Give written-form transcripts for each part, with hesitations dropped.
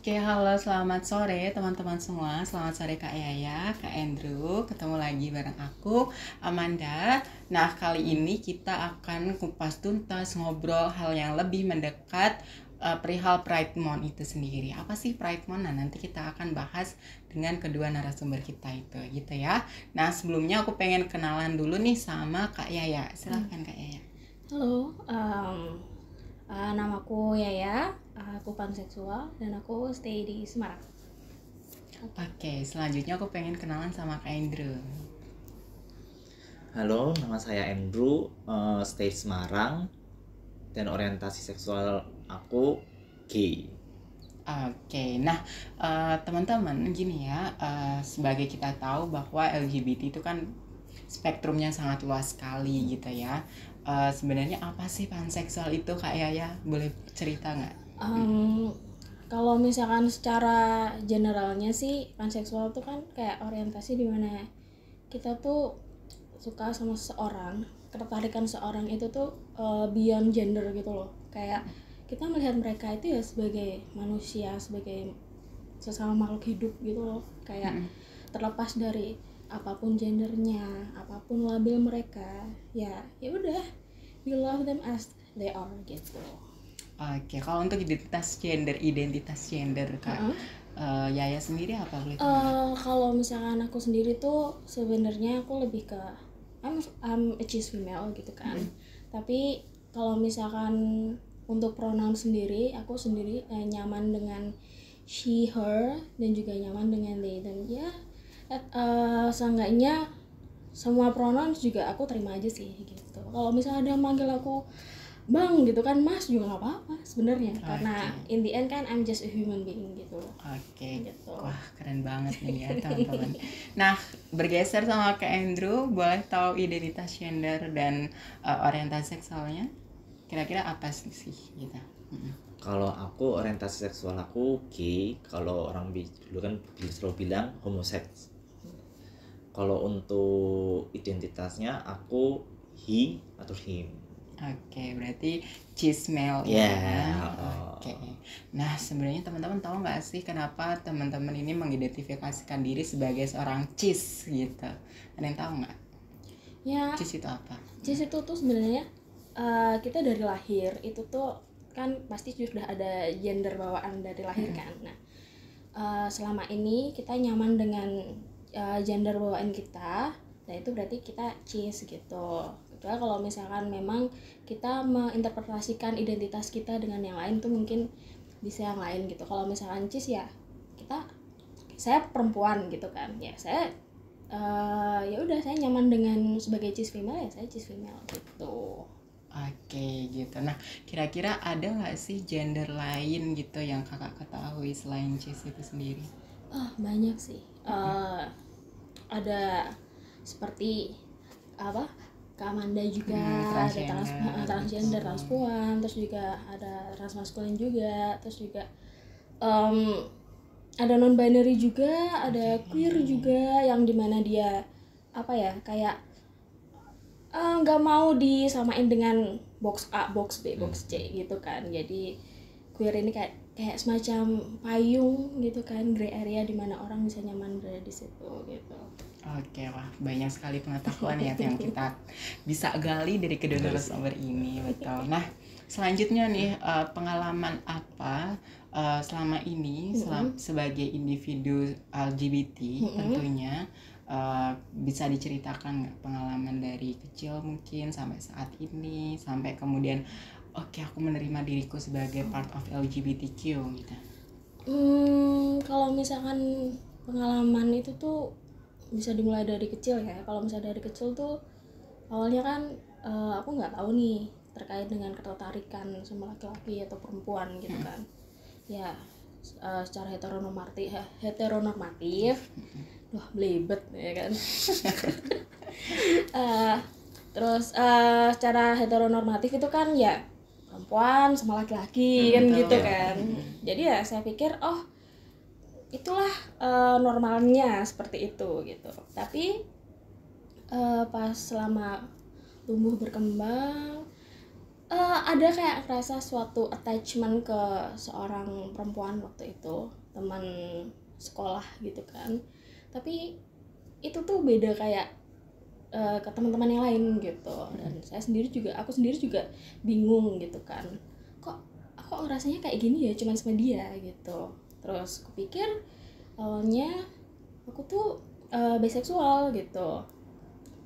Oke, halo selamat sore teman-teman semua. Selamat sore Kak Yaya, Kak Andrew. Ketemu lagi bareng aku, Amanda. Nah, kali ini kita akan kupas tuntas ngobrol hal yang lebih mendekat perihal Pride Month itu sendiri. Apa sih Pride Month? Nah, nanti kita akan bahas dengan kedua narasumber kita itu, gitu ya. Nah, sebelumnya aku pengen kenalan dulu nih sama Kak Yaya. Silahkan Kak Yaya. Halo, namaku Yaya, aku panseksual dan aku stay di Semarang. Oke, selanjutnya aku pengen kenalan sama Kak Andrew. Halo, nama saya Andrew, stay Semarang, dan orientasi seksual aku gay. Oke, nah teman-teman gini ya, sebagai kita tahu bahwa LGBT itu kan spektrumnya sangat luas sekali gitu ya. Sebenarnya apa sih panseksual itu Kak Yaya? Boleh cerita nggak? Kalau misalkan secara generalnya sih panseksual tuh kan kayak orientasi di mana kita tuh suka sama seseorang, ketertarikan seorang itu tuh beyond gender gitu loh. Kayak kita melihat mereka itu ya sebagai manusia, sebagai sesama makhluk hidup gitu loh. Kayak terlepas dari apapun gendernya, apapun label mereka, ya udah, we love them as they are gitu. Oke, kalau untuk identitas gender Kak Yaya sendiri apa boleh tahu? Kalau misalkan aku sendiri tuh sebenarnya aku lebih ke I'm a cis female gitu kan. Tapi kalau misalkan untuk pronoun sendiri, aku sendiri nyaman dengan she, her, dan juga nyaman dengan they. Dan ya seenggaknya semua pronoun juga aku terima aja sih gitu. Kalau misalnya ada yang manggil aku bang gitu kan, mas juga nggak apa-apa sebenarnya, karena in the end kan I'm just a human being gitu. Oke, Gitu. wah keren banget nih ya teman-teman. Nah, bergeser sama Kak Andrew, boleh tahu identitas gender dan orientasi seksualnya? Kira-kira apa sih gitu? Kalau aku orientasi seksual aku gay, kalau orang dulu kan selalu bilang homoseks. Kalau untuk identitasnya aku he atau him. Oke, berarti cismel Ya. Oke. Nah, sebenarnya teman-teman tahu nggak sih kenapa teman-teman ini mengidentifikasikan diri sebagai seorang cis gitu? Ada yang tahu nggak? Ya, Cis itu apa? cis itu tuh sebenarnya kita dari lahir itu tuh kan pasti sudah ada gender bawaan dari lahir kan. Nah, selama ini kita nyaman dengan gender bawaan kita, nah itu berarti kita cis gitu. Kecuali kalau misalkan memang kita menginterpretasikan identitas kita dengan yang lain tuh mungkin bisa yang lain gitu. Kalau misalkan cis ya saya perempuan gitu kan, ya saya ya udah saya nyaman dengan sebagai cis female, ya saya cis female gitu. Oke gitu. Nah, kira-kira ada nggak sih gender lain gitu yang kakak ketahui selain cis itu sendiri? Banyak sih. Ada seperti apa, Kak Amanda juga ada transgender, transpuan, terus juga ada transmaskulin juga, terus juga ada non binary juga, ada queer juga yang dimana dia apa ya, kayak nggak mau disamain dengan box A, box B, box C gitu kan. Jadi queer ini kayak semacam payung gitu kan, gray area di mana orang bisa nyaman berada di situ gitu. Oke, wah banyak sekali pengetahuan ya yang kita bisa gali dari kedua narasumber ini, betul. Nah, selanjutnya nih pengalaman apa selama ini sebagai individu LGBT tentunya bisa diceritakan nggak pengalaman dari kecil mungkin sampai saat ini, sampai kemudian oke, aku menerima diriku sebagai part of LGBTQ gitu. Kalau misalkan pengalaman itu tuh bisa dimulai dari kecil ya. Kalau misalnya dari kecil tuh awalnya kan aku nggak tahu nih terkait dengan ketertarikan sama laki-laki atau perempuan gitu kan. Ya secara heteronormatif, wah belibet ya kan. Terus secara heteronormatif itu kan ya perempuan sama laki-laki kan gitu kan. Jadi ya saya pikir itulah normalnya seperti itu gitu. Tapi pas selama tumbuh berkembang Ada kayak rasa suatu attachment ke seorang perempuan waktu itu, teman sekolah gitu kan. Tapi itu tuh beda kayak ke teman-teman yang lain gitu. Dan aku sendiri juga bingung gitu kan. Kok rasanya kayak gini ya cuman sama dia gitu. Terus kupikir awalnya aku tuh biseksual gitu.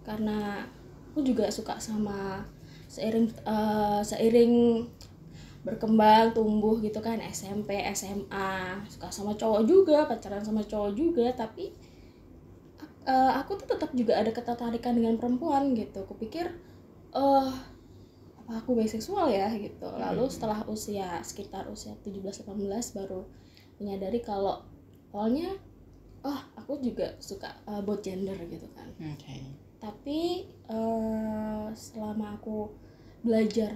Karena aku juga suka sama seiring berkembang tumbuh gitu kan, SMP SMA suka sama cowok juga, pacaran sama cowok juga, tapi aku tuh tetap juga ada ketertarikan dengan perempuan gitu. Kupikir apa aku biseksual ya gitu. Lalu setelah sekitar usia 17-18 baru menyadari kalau awalnya aku juga suka both gender gitu kan. Tapi selama aku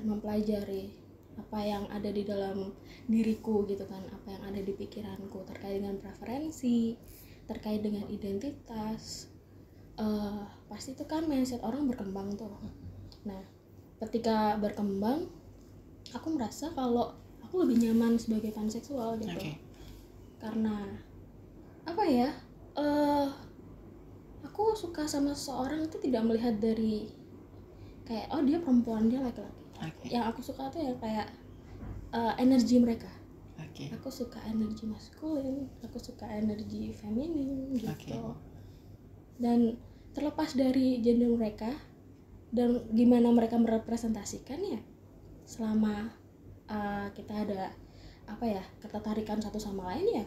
mempelajari apa yang ada di dalam diriku gitu kan, apa yang ada di pikiranku terkait dengan preferensi, terkait dengan identitas, pasti itu kan mindset orang berkembang tuh. Nah, ketika berkembang, aku merasa kalau aku lebih nyaman sebagai panseksual gitu. Karena apa ya? Aku suka sama seseorang itu tidak melihat dari kayak dia perempuan, dia laki-laki. Yang aku suka tuh ya kayak energi mereka. Aku suka energi maskulin, aku suka energi feminin gitu. Dan terlepas dari gender mereka dan gimana mereka merepresentasikan ya, selama kita ada ketertarikan satu sama lain ya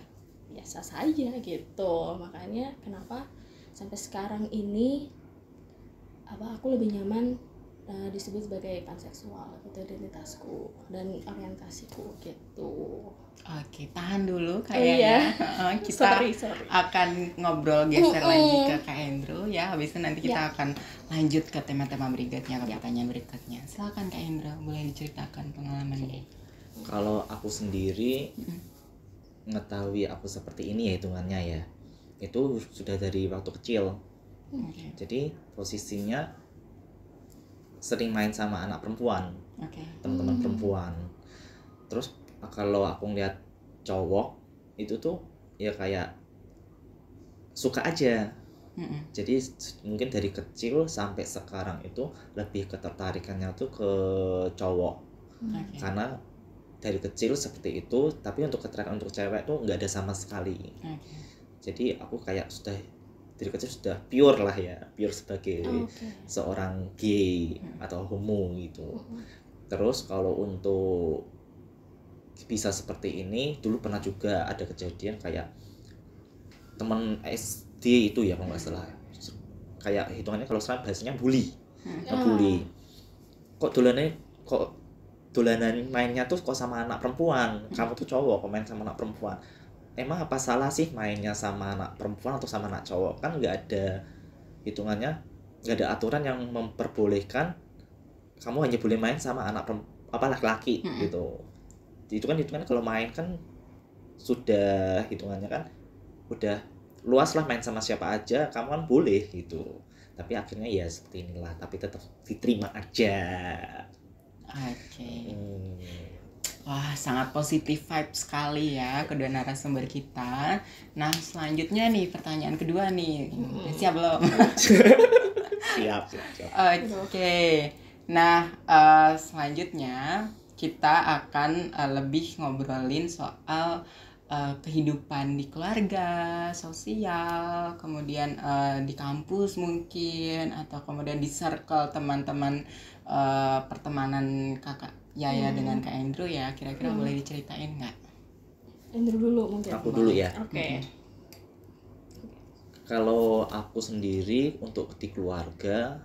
biasa saja gitu. Makanya kenapa sampai sekarang ini aku lebih nyaman disebut sebagai panseksual gitu, identitasku dan orientasiku gitu. Oke, tahan dulu kayaknya. Kita sorry. akan ngobrol geser lagi ke Kak Andrew ya. Habis itu nanti kita akan lanjut ke tema-tema berikutnya, ke pertanyaan berikutnya. Silakan Kak Andrew, boleh diceritakan pengalamannya. Kalau aku sendiri mengetahui aku seperti ini ya hitungannya ya, itu sudah dari waktu kecil. Jadi posisinya sering main sama anak perempuan, teman-teman perempuan. Terus kalau aku ngeliat cowok itu tuh ya kayak suka aja. Jadi mungkin dari kecil sampai sekarang itu lebih ketertarikannya tuh ke cowok. Karena dari kecil seperti itu, tapi untuk ketertarikan untuk cewek tuh nggak ada sama sekali. Jadi aku kayak sudah dari kecil sudah pure lah ya, pure sebagai seorang gay atau homo gitu. Terus kalau untuk bisa seperti ini, dulu pernah juga ada kejadian kayak teman SD itu ya kalau nggak salah, kayak hitungannya kalau sekarang bahasanya bully. Bully. Kok dolanan mainnya tuh kok sama anak perempuan, kamu tuh cowok kok main sama anak perempuan. Emang apa salah sih mainnya sama anak perempuan atau sama anak cowok? Kan nggak ada hitungannya, nggak ada aturan yang memperbolehkan kamu hanya boleh main sama anak laki-laki gitu. Itu kan hitungannya kalau main kan sudah hitungannya kan udah luas lah, main sama siapa aja kamu kan boleh gitu. Tapi akhirnya ya seperti inilah, tapi tetap diterima aja. Wah, sangat positif vibe sekali ya kedua narasumber kita. Nah, selanjutnya nih pertanyaan kedua nih. Siap belum? Siap. Oke. Nah, selanjutnya kita akan lebih ngobrolin soal kehidupan di keluarga, sosial, kemudian di kampus mungkin, atau kemudian di circle teman-teman pertemanan kakak Yaya dengan Kak Andrew ya. Kira-kira boleh diceritain nggak? Andrew dulu mungkin. Aku dulu ya. Oke. Kalau aku sendiri untuk di keluarga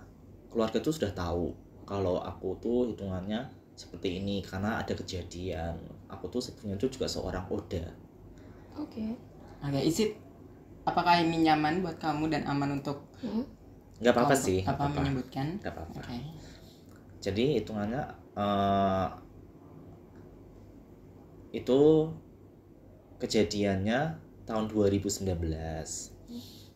tuh sudah tahu kalau aku tuh hitungannya seperti ini karena ada kejadian. Aku tuh sebenarnya tuh juga seorang Oda. Oke, apakah ini nyaman buat kamu dan aman untuk nggak apa-apa sih, menyebutkan? Nggak apa-apa. Jadi hitungannya itu kejadiannya tahun 2019.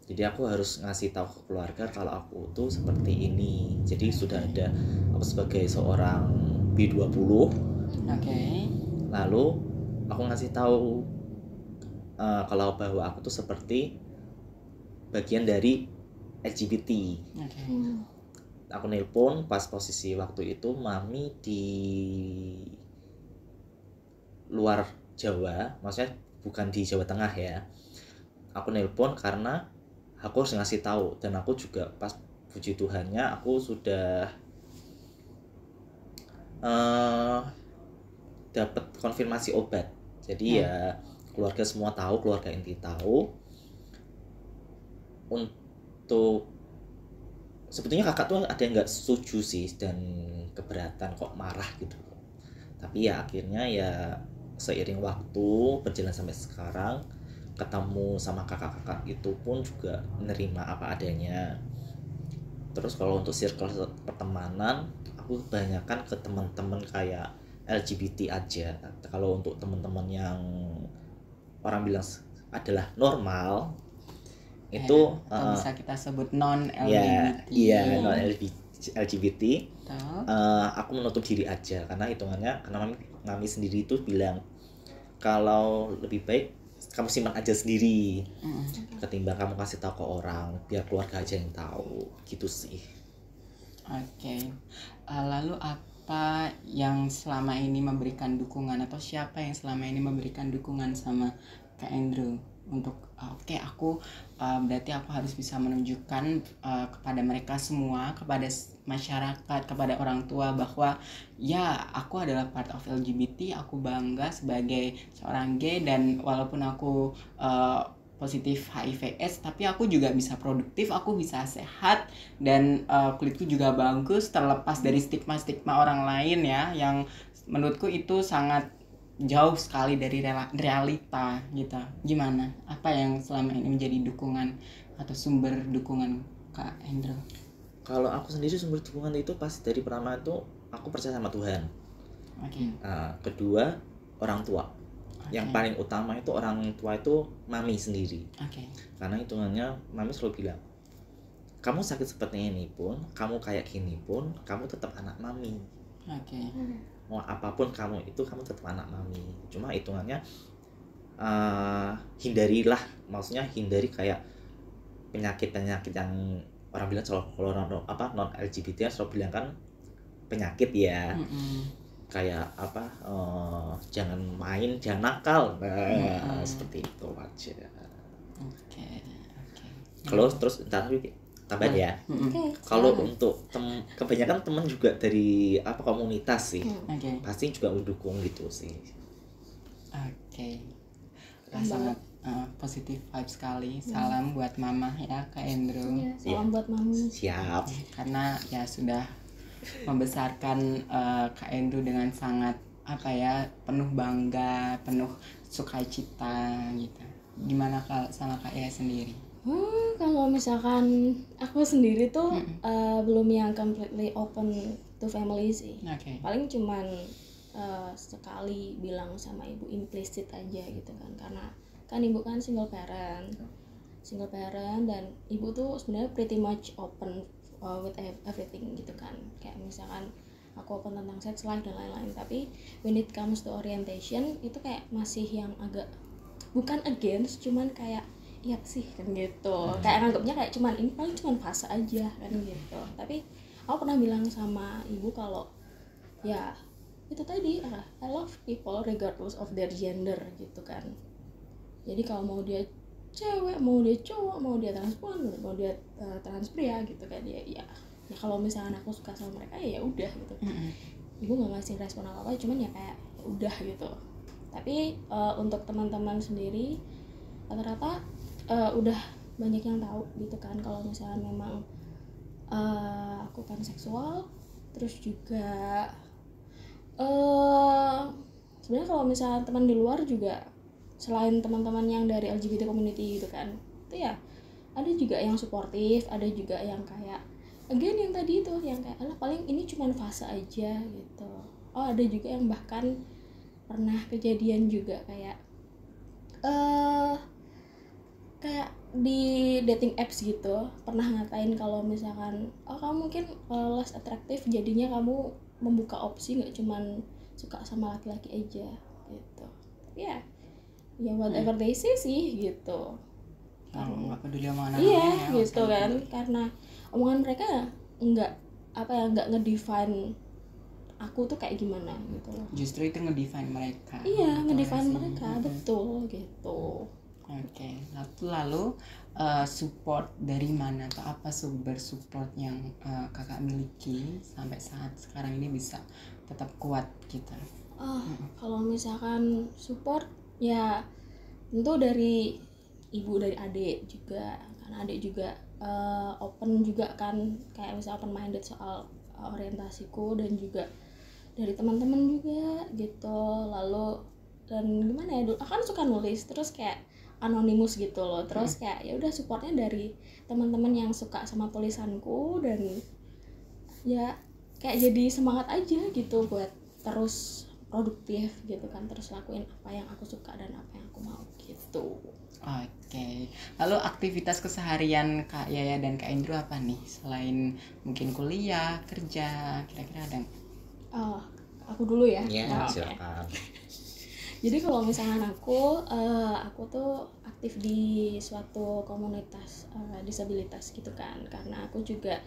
Jadi aku harus ngasih tahu ke keluarga kalau aku tuh seperti ini. Jadi sudah ada aku sebagai seorang B20. Oke. Lalu aku ngasih tahu kalau bahwa aku tuh seperti bagian dari LGBT. Oke. Aku nelpon pas posisi waktu itu mami di luar Jawa, maksudnya bukan di Jawa Tengah ya. Aku nelpon karena aku harus ngasih tahu, dan aku juga pas puji Tuhannya aku sudah dapat konfirmasi obat. Jadi ya keluarga semua tahu, keluarga inti tahu. Untuk sebetulnya kakak tuh ada yang nggak setuju sih dan keberatan, kok marah gitu. Tapi ya akhirnya ya seiring waktu berjalan sampai sekarang, ketemu sama kakak-kakak itu pun juga menerima apa adanya. Terus kalau untuk circle pertemanan, aku kebanyakan ke teman-teman kayak LGBT aja. Kalau untuk teman-teman yang orang bilang adalah normal, itu atau bisa kita sebut non ya, LGBT. iya non LGBT. Betul. Aku menutup diri aja karena hitungannya, karena mami sendiri itu bilang kalau lebih baik kamu simpan aja sendiri ketimbang kamu kasih tahu ke orang, biar keluarga aja yang tahu gitu sih. Oke. Lalu apa yang selama ini memberikan dukungan, atau siapa yang selama ini memberikan dukungan sama Kak Andrew untuk aku berarti aku harus bisa menunjukkan kepada mereka semua, kepada masyarakat, kepada orang tua bahwa ya aku adalah part of LGBT, aku bangga sebagai seorang gay, dan walaupun aku positif HIV/AIDS, tapi aku juga bisa produktif, aku bisa sehat, dan kulitku juga bagus, terlepas dari stigma-stigma orang lain ya, yang menurutku itu sangat jauh sekali dari realita gitu. Gimana? Apa yang selama ini menjadi dukungan atau sumber dukungan Kak Andrew? Kalau aku sendiri sumber dukungan itu pasti dari pertama itu aku percaya sama Tuhan. Oke. Kedua orang tua. Yang paling utama itu orang tua itu mami sendiri. Karena hitungannya mami selalu bilang, kamu sakit seperti ini pun, kamu kayak gini pun, kamu tetap anak mami. Mau apapun kamu itu, kamu tetap anak mami. Cuma hitungannya hindarilah, maksudnya hindari kayak penyakit-penyakit yang orang bilang, kalau non LGBT selalu bilang kan penyakit ya. Kayak apa, jangan main, jangan nakal, seperti itu aja. Kalau terus tambah ya. Kalau untuk kebanyakan teman juga dari komunitas sih, pasti juga mendukung gitu sih. Sangat positif vibe sekali. Salam buat mama ya Kak Andrew. Salam buat mami. Siap. Karena ya sudah membesarkan Kak Andrew dengan sangat penuh bangga, penuh sukacita gitu. Gimana kalau sama Kak Ea sendiri? Kalau misalkan aku sendiri tuh belum yang completely open to family sih. Paling cuman sekali bilang sama ibu implisit aja gitu kan, karena kan ibu kan single parent dan ibu tuh sebenarnya pretty much open with everything gitu kan. Kayak misalkan aku open tentang sex life dan lain-lain, tapi when it comes to orientation itu kayak masih yang agak bukan against, cuman kayak iya sih kan gitu. Kayak nganggapnya kayak ini paling cuman fase aja kan gitu. Tapi aku pernah bilang sama ibu kalau ya itu tadi, I love people regardless of their gender gitu kan. Jadi kalau mau dia cewek, mau dia cowok, mau dia transpuan, mau dia trans pria gitu kan, ya kalau misalkan aku suka sama mereka ya udah gitu. Ibu nggak ngasih respon apa-apa, cuman ya kayak udah gitu. Tapi untuk teman-teman sendiri rata-rata udah banyak yang tahu gitu kan kalau misalkan memang aku panseksual. Terus juga sebenarnya kalau misalnya teman di luar juga, selain teman-teman yang dari LGBT community gitu kan, itu ya ada juga yang suportif, ada juga yang kayak again yang tadi itu yang kayak alah paling ini cuman fase aja gitu. Ada juga yang bahkan pernah kejadian juga kayak kayak di dating apps gitu pernah ngatain kalau misalkan kamu mungkin less atraktif, jadinya kamu membuka opsi, nggak cuman suka sama laki-laki aja gitu. Tapi ya whatever they say sih gitu. Nggak peduli omongan orang Iya lain ya, gitu nggak usah kan, peduli. karena omongan mereka nggak nggak ngedefine aku tuh kayak gimana gitu loh. Justru itu ngedefine mereka. Iya, Betul ngedefine nggak sih? mereka, betul gitu. Oke, lalu support dari mana atau apa sumber support yang kakak miliki sampai saat sekarang ini bisa tetap kuat gitu? Kalau misalkan support ya tentu dari ibu, dari adik juga, karena adik juga open juga kan, kayak misal open minded soal orientasiku, dan juga dari teman-teman juga gitu. Lalu dan gimana ya, dulu aku kan suka nulis terus kayak anonimus gitu loh, terus kayak ya udah supportnya dari teman-teman yang suka sama tulisanku, dan ya kayak jadi semangat aja gitu buat terus produktif gitu kan, terus lakuin apa yang aku suka dan apa yang aku mau gitu. Oke, lalu aktivitas keseharian Kak Yaya dan Kak Indro apa nih selain mungkin kuliah, kerja, kira-kira ada nggak? Aku dulu ya. Ya, Oke. silakan. Jadi kalau misalkan aku tuh aktif di suatu komunitas disabilitas gitu kan, karena aku juga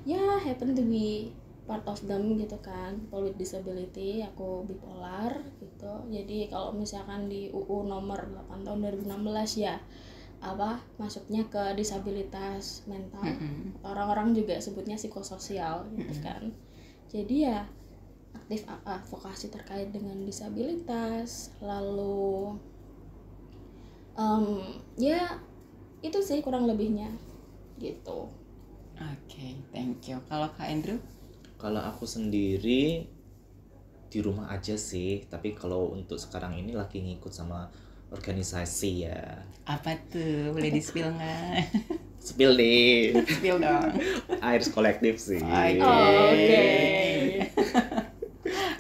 ya happen to be part of them gitu kan, people with disability, aku bipolar gitu. Jadi kalau misalkan di UU nomor 8 tahun 2016 ya masuknya ke disabilitas mental, orang-orang juga sebutnya psikososial gitu kan. Jadi ya aktif advokasi terkait dengan disabilitas, lalu ya itu sih kurang lebihnya gitu. Oke, thank you. Kalau Kak Andrew? Kalau aku sendiri di rumah aja sih, tapi kalau untuk sekarang ini lagi ngikut sama organisasi ya. Apa tuh? Boleh di-spill nggak? Spill nih. Spill dong. Iris kolektif sih. Oke.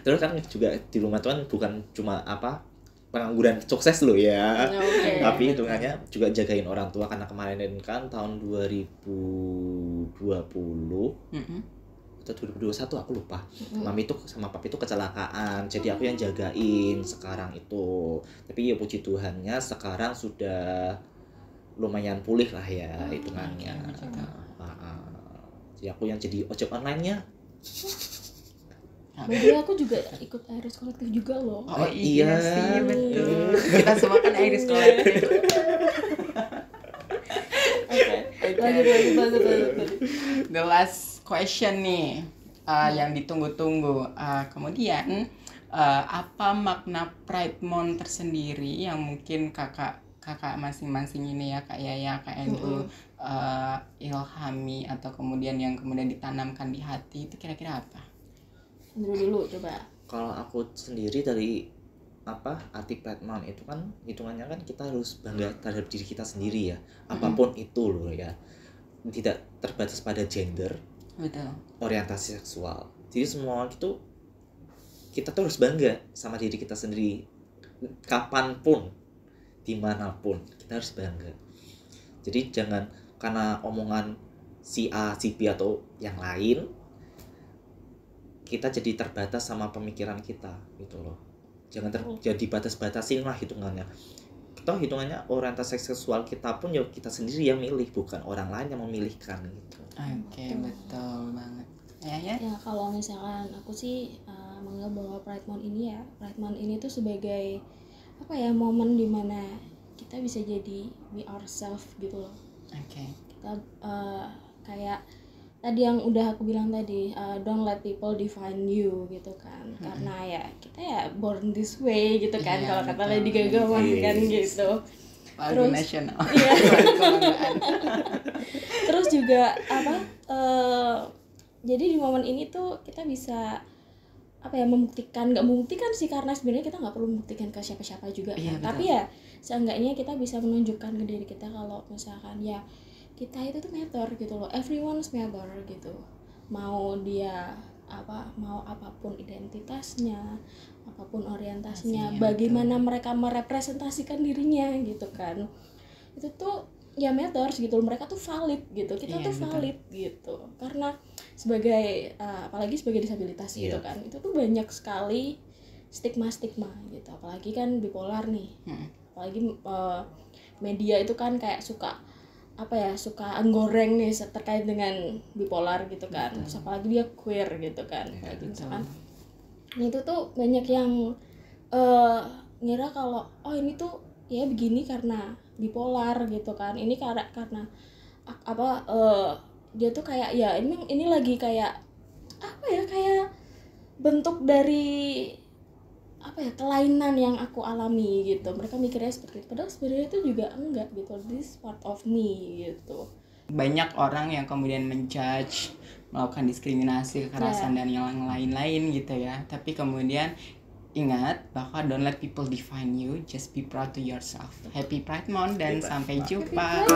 Terus kan juga di rumah tuh kan bukan cuma pengangguran sukses loh ya. Oke. Tapi hitungannya juga jagain orang tua, karena kemarin kan tahun 2020 atau 2021 aku lupa. Mami tuh sama papi tuh kecelakaan. Jadi aku yang jagain sekarang itu. Tapi ya puji Tuhannya sekarang sudah lumayan pulih lah ya hitungannya. Jadi aku yang jadi ojek online-nya. Jadi aku juga ikut Iris kolektif juga loh. Oh iya. sih, betul. Kita semua kan Iris kolektif. Lanjut. The last question nih, yang ditunggu-tunggu. Kemudian apa makna Pride Month tersendiri yang mungkin kakak masing-masing ini ya, Kak Yaya, Kak Andrew ilhami atau kemudian yang kemudian ditanamkan di hati, itu kira-kira apa? Dulu coba. Kalau aku sendiri dari arti Pride Month itu kan hitungannya kan kita harus bangga terhadap diri kita sendiri ya, apapun itu loh ya, tidak terbatas pada gender, Betul. orientasi seksual. Jadi semua itu kita tuh harus bangga sama diri kita sendiri, kapanpun, dimanapun kita harus bangga. Jadi jangan karena omongan si A, si B atau yang lain kita jadi terbatas sama pemikiran kita gitu loh. Jangan jadi batas-batasin lah hitungannya. Kita hitungannya orientasi seksual kita pun ya kita sendiri yang milih, bukan orang lain yang memilihkan gitu. Oke, betul banget. Ya. Ya kalau misalkan aku sih menganggap bahwa Pride Month ini tuh sebagai momen dimana kita bisa jadi we ourselves gitu loh. Oke. Kita kayak tadi yang udah aku bilang tadi, don't let people define you gitu kan. Karena ya kita ya born this way gitu kan, Iya, kalau kata betul. Lady Gaga mah kan gitu. Lagu Terus- nasional. Iya. Kebanggaan. Terus juga jadi di momen ini tuh kita bisa membuktikan, nggak membuktikan sih karena sebenarnya kita nggak perlu membuktikan ke siapa-siapa juga Iya, kan. betul. Tapi ya seenggaknya kita bisa menunjukkan ke diri kita kalau misalkan ya kita itu tuh matter gitu loh, everyone's matter gitu, mau dia mau apapun identitasnya, apapun orientasinya, Pastinya, bagaimana mereka merepresentasikan dirinya gitu kan. Itu tuh ya matters gitu, mereka tuh valid gitu, kita Iya, tuh betul. valid gitu, karena sebagai apalagi sebagai disabilitas gitu kan, itu tuh banyak sekali stigma gitu, apalagi kan bipolar nih, apalagi media itu kan kayak suka suka goreng nih terkait dengan bipolar gitu kan. Terus apalagi dia queer gitu kan, apalagi misalkan itu tuh banyak yang ngira kalau ini tuh ya begini karena bipolar gitu kan, ini karena dia tuh kayak ya ini lagi kayak kayak bentuk dari kelainan yang aku alami gitu. Mereka mikirnya seperti itu, padahal sebenarnya itu juga enggak gitu, this part of me gitu. Banyak orang yang kemudian menjudge, melakukan diskriminasi, kekerasan dan yang lain-lain gitu ya. Tapi kemudian ingat bahwa don't let people define you, just be proud to yourself. Happy Pride Month dan sampai jumpa.